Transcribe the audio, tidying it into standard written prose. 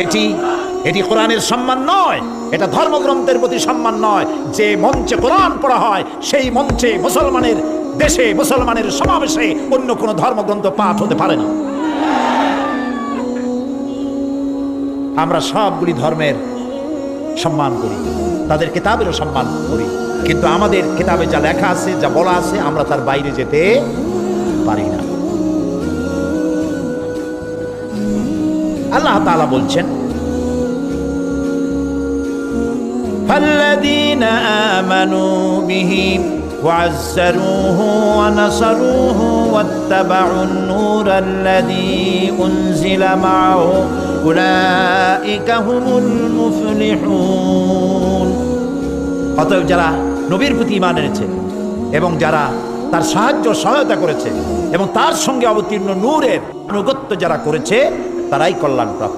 এটি এটি কোরআনের সম্মান নয়, এটা ধর্মগ্রন্থের প্রতি সম্মান নয়। যে মঞ্চে কোরআন পড়া হয় সেই মঞ্চে মুসলমানের দেশে মুসলমানের সমাবেশে অন্য কোনো ধর্মগ্রন্থ পাঠ হতে পারে না। আমরা সবগুলি ধর্মের সম্মান করি, তাদের কিতাবেরও সম্মান করি, কিন্তু আমাদের কিতাবে যা লেখা আছে, যা বলা আছে, আমরা তার বাইরে যেতে পারি না। আল্লাহ তাআলা বলছেন, ফাল্লাযীনা আমানু বিহি ওয়া'আজ্জারূহু ওয়া নাসারূহু ওয়াত্তাবা'উন নূরাল্লাযী উনজিলা মা'আহু উলাইকা হুমুল মুফলিহুন। অতএব যারা নবীর প্রতি ঈমান এনেছে এবং যারা তার সাহায্য সহায়তা করেছে এবং তার সঙ্গে অবতীর্ণ নূরের আনুগত্য যারা করেছে, তারাই কল্যাণপ্রাপ্ত।